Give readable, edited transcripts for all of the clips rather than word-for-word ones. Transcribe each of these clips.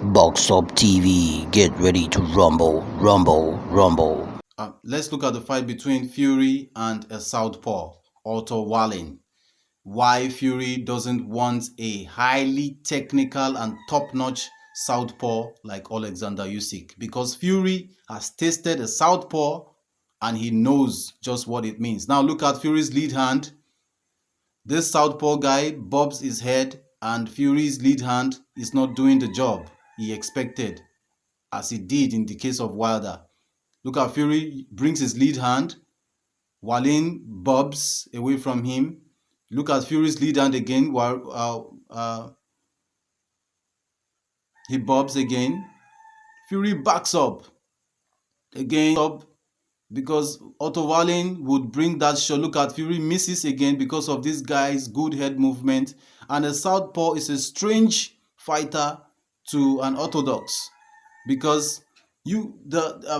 Box Up TV, get ready to rumble, rumble, rumble. Let's look at the fight between Fury and a southpaw, Otto Wallin. Why Fury doesn't want a highly technical and top-notch southpaw like OLEKSANDR USYK. Because Fury has tasted a southpaw and he knows just what it means. Now look at Fury's lead hand. This southpaw guy bobs his head and Fury's lead hand is not doing the job he expected, as he did in the case of Wilder. Look at Fury brings his lead hand. Wallin bobs away from him. Look at Fury's lead hand again. He bobs again. Fury backs up again because Otto Wallin would bring that shot. Look at Fury misses again because of this guy's good head movement. And a southpaw is a strange fighter to an orthodox, because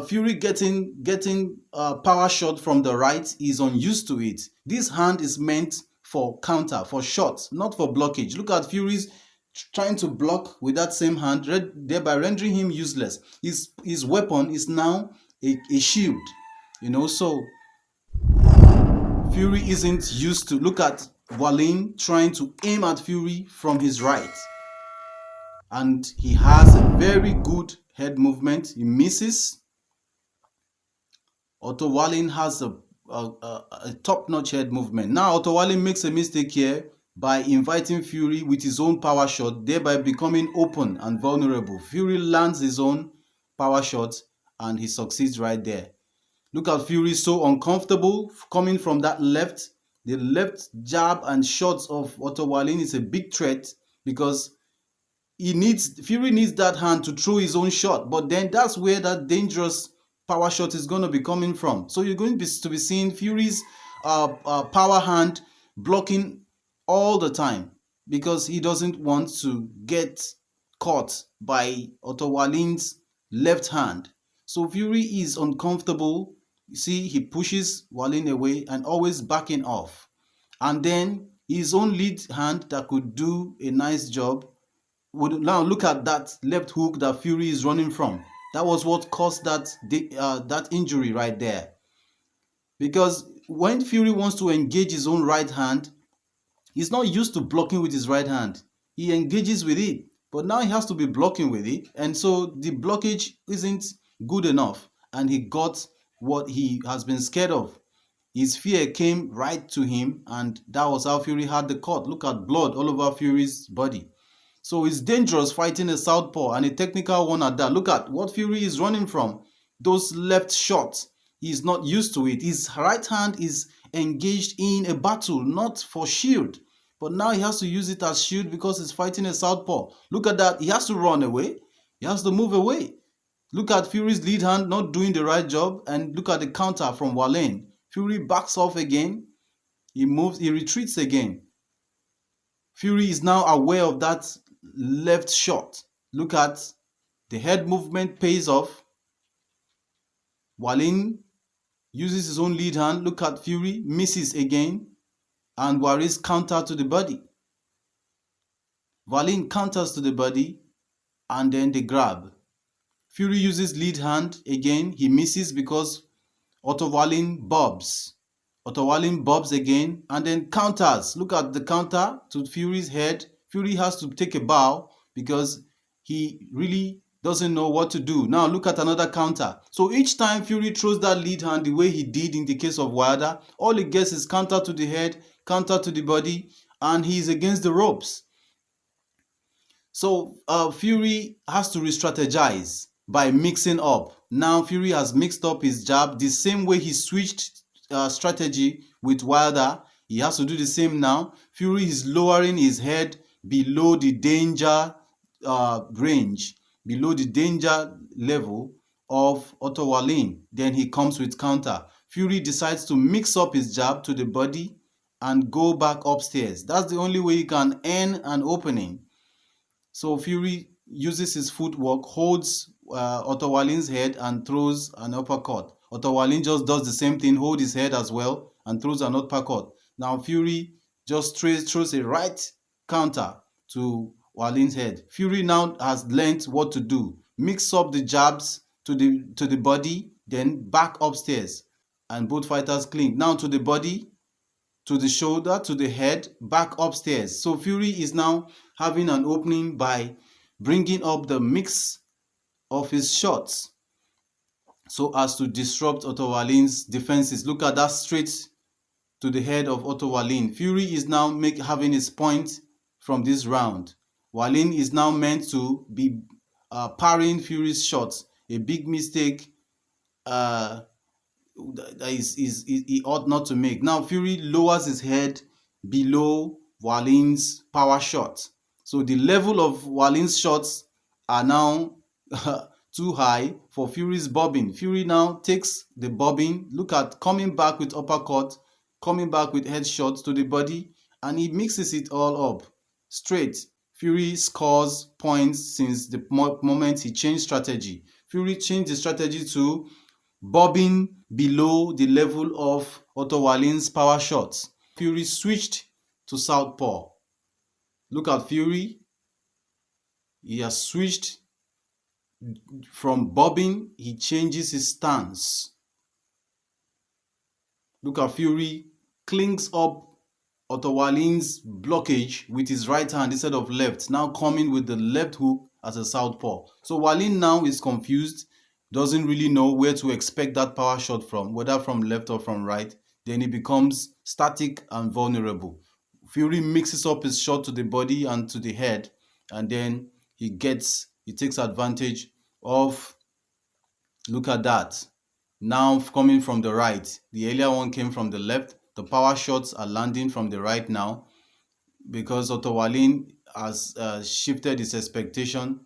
Fury getting power shot from the right is unused to it. This hand is meant for counter, for shots, not for blockage. Look at Fury's trying to block with that same hand, thereby rendering him useless. His weapon is now a shield, so Fury isn't used to. Look at Wallin trying to aim at Fury from his right, and he has a very good head movement. He misses. Otto Wallin has a top-notch head movement. Now Otto Wallin makes a mistake here by inviting Fury with his own power shot, thereby becoming open and vulnerable. Fury lands his own power shot and he succeeds right there. Look at Fury, so uncomfortable coming from that left. The left jab and shots of Otto Wallin is a big threat, because Fury needs that hand to throw his own shot, but then that's where that dangerous power shot is going to be coming from. So you're going to be seeing Fury's power hand blocking all the time, because he doesn't want to get caught by Otto Wallin's left hand. So Fury is uncomfortable. You see, he pushes Wallin away and always backing off. And then his own lead hand that could do a nice job would now look at that left hook that Fury is running from. That was what caused that injury right there. Because when Fury wants to engage his own right hand, he's not used to blocking with his right hand. He engages with it, but now he has to be blocking with it, and so the blockage isn't good enough, and he got what he has been scared of. His fear came right to him, and that was how Fury had the cut. Look at blood all over Fury's body. So it's dangerous fighting a southpaw, and a technical one at that. Look at what Fury is running from. Those left shots. He's not used to it. His right hand is engaged in a battle, not for shield. But now he has to use it as shield because he's fighting a southpaw. Look at that. He has to run away. He has to move away. Look at Fury's lead hand not doing the right job. And look at the counter from Wallin. Fury backs off again. He retreats again. Fury is now aware of that left shot. Look at the head movement pays off. Wallin uses his own lead hand. Look at Fury, misses again, and Waris counter to the body. Wallin counters to the body, and then they grab. Fury uses lead hand again. He misses because Otto Wallin bobs. Otto Wallin bobs again and then counters. Look at the counter to Fury's head. Fury has to take a bow because he really doesn't know what to do. Now look at another counter. So each time Fury throws that lead hand the way he did in the case of Wilder, all he gets is counter to the head, counter to the body, and he's against the ropes. So Fury has to re-strategize by mixing up. Now Fury has mixed up his jab the same way he switched strategy with Wilder. He has to do the same now. Fury is lowering his head below the danger range, below the danger level of Otto Wallin. Then he comes with counter. Fury decides to mix up his jab to the body and go back upstairs. That's the only way he can earn an opening. So Fury uses his footwork, holds Otto Wallin's head and throws an uppercut. Otto Wallin just does the same thing, hold his head as well and throws an uppercut. Now Fury just throws a right counter to Wallin's head. Fury now has learned what to do. Mix up the jabs to the body, then back upstairs. And both fighters cling. Now to the body, to the shoulder, to the head, back upstairs. So Fury is now having an opening by bringing up the mix of his shots so as to disrupt Otto Wallin's defenses. Look at that straight to the head of Otto Wallin. Fury is now having his point from this round. Wallin is now meant to be parrying Fury's shots. A big mistake he ought not to make. Now Fury lowers his head below Wallin's power shot. So the level of Wallin's shots are now too high for Fury's bobbing. Fury now takes the bobbing. Look at coming back with uppercut, coming back with headshots to the body, and he mixes it all up straight. Fury scores points since the moment he changed strategy. Fury changed the strategy to bobbing below the level of Otto Wallin's power shots. Fury switched to southpaw. Look at Fury. He has switched from bobbing. He changes his stance. Look at Fury clings up Otto Wallin's blockage with his right hand instead of left, now coming with the left hook as a southpaw. So Wallin now is confused, doesn't really know where to expect that power shot from, whether from left or from right. Then he becomes static and vulnerable. Fury mixes up his shot to the body and to the head, and then he takes advantage of, look at that. Now coming from the right. The earlier one came from the left. The power shots are landing from the right now because Otto Wallin has shifted his expectation,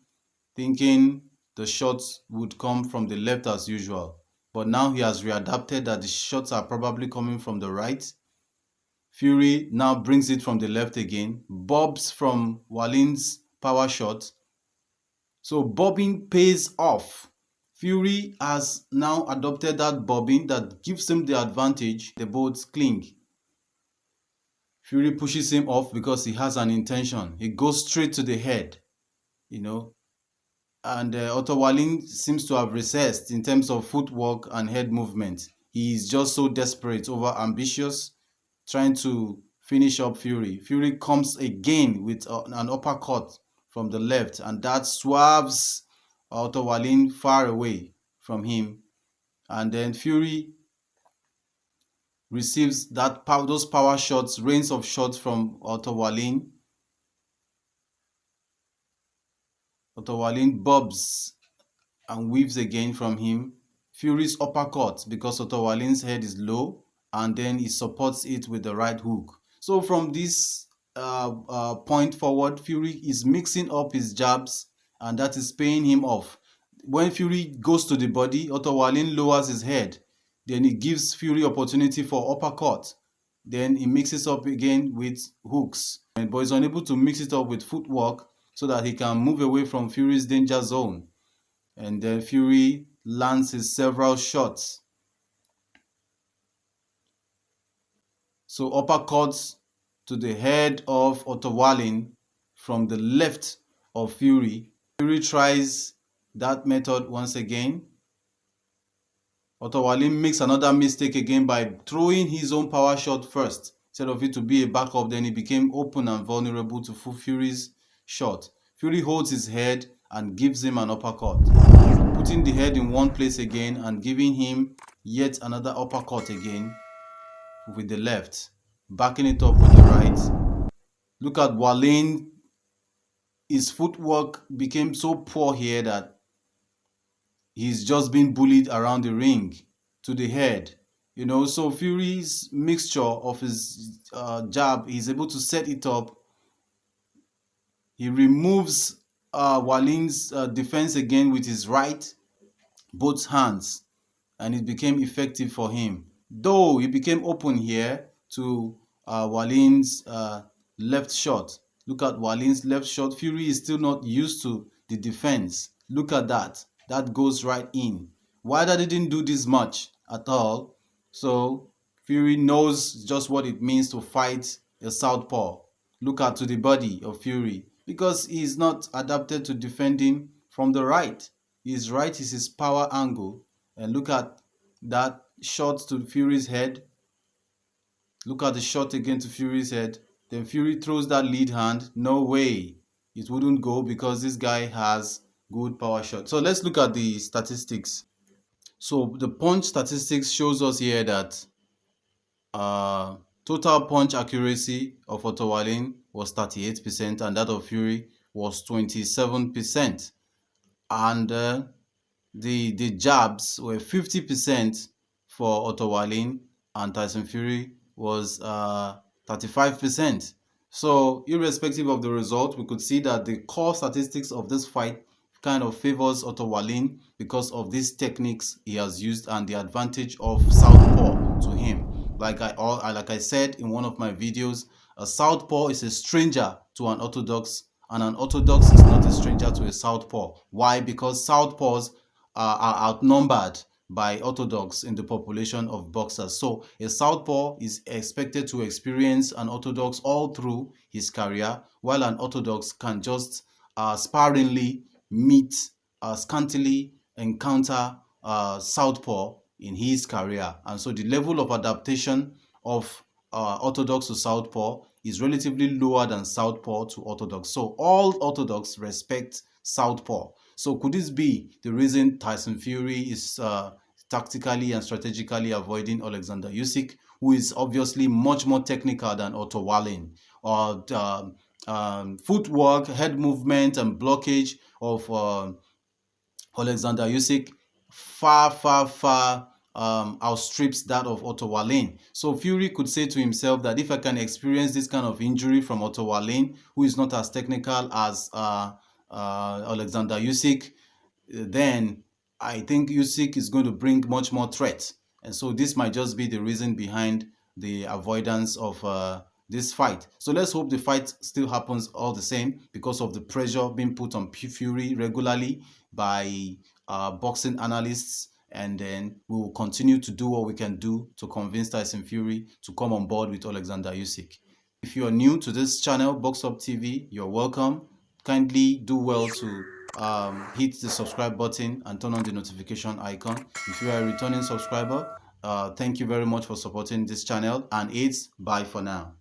thinking the shots would come from the left as usual. But now he has readapted that the shots are probably coming from the right. Fury now brings it from the left again, bobs from Wallin's power shot. So bobbing pays off. Fury has now adopted that bobbing that gives him the advantage. They both cling. Fury pushes him off because he has an intention. He goes straight to the head, and Otto Wallin seems to have recessed in terms of footwork and head movement. He is just so desperate, over ambitious, trying to finish up Fury. Fury comes again with an uppercut from the left, and that swabs Otto Wallin far away from him. And then Fury receives those power shots, rains of shots from Otto Wallin. Otto Wallin bobs and weaves again from him. Fury's uppercut, because Otto Wallin's head is low, and then he supports it with the right hook. So from this point forward, Fury is mixing up his jabs, and that is paying him off. When Fury goes to the body, Otto Wallin lowers his head. Then he gives Fury opportunity for uppercut. Then he mixes up again with hooks. But he's unable to mix it up with footwork so that he can move away from Fury's danger zone. And then Fury lands his several shots. So uppercuts to the head of Otto Wallin from the left of Fury. Fury tries that method once again. Otto Wallin makes another mistake again by throwing his own power shot first. Instead of it to be a backup, then he became open and vulnerable to Fury's shot. Fury holds his head and gives him an uppercut, putting the head in one place again and giving him yet another uppercut again with the left, backing it up with the right. Look at Wallin. His footwork became so poor here that he's just been bullied around the ring to the head. So Fury's mixture of his jab, he's able to set it up. He removes Wallin's defense again with his right, both hands, and it became effective for him. Though he became open here to Wallin's left shot. Look at Wallin's left shot. Fury is still not used to the defense. Look at that. That goes right in. Wilder didn't do this much at all. So Fury knows just what it means to fight a southpaw. Look at to the body of Fury. because he's not adapted to defending from the right. His right is his power angle. And look at that shot to Fury's head. Look at the shot again to Fury's head. Then Fury throws that lead hand. No way. It wouldn't go because this guy has good power shot. So let's look at the statistics. So the punch statistics shows us here that total punch accuracy of Otto Wallin was 38% and that of Fury was 27%. And the jabs were 50% for Otto Wallin and Tyson Fury was 35%. So irrespective of the result, we could see that the core statistics of this fight kind of favors Otto Wallin because of these techniques he has used and the advantage of southpaw to him. Like I said in one of my videos, a southpaw is a stranger to an orthodox, and an orthodox is not a stranger to a southpaw. Why? Because southpaws are outnumbered by orthodox in the population of boxers. So a southpaw is expected to experience an orthodox all through his career, while an orthodox can just sparingly meet, scantily encounter southpaw in his career. And so the level of adaptation of orthodox to southpaw is relatively lower than southpaw to orthodox. So all orthodox respect southpaw. So could this be the reason Tyson Fury is tactically and strategically avoiding OLEKSANDR USYK, who is obviously much more technical than Otto Wallin? Or footwork, head movement, and blockage of OLEKSANDR USYK far outstrips that of Otto Wallin. So Fury could say to himself that if I can experience this kind of injury from Otto Wallin, who is not as technical as OLEKSANDR USYK, then I think Usyk is going to bring much more threat. And so this might just be the reason behind the avoidance of this fight. So let's hope the fight still happens all the same because of the pressure being put on Fury regularly by boxing analysts. And then we will continue to do what we can do to convince Tyson Fury to come on board with OLEKSANDR USYK. If you are new to this channel, Box Up TV, you're welcome. Kindly do well to hit the subscribe button and turn on the notification icon. If you are a returning subscriber, thank you very much for supporting this channel, and it's bye for now.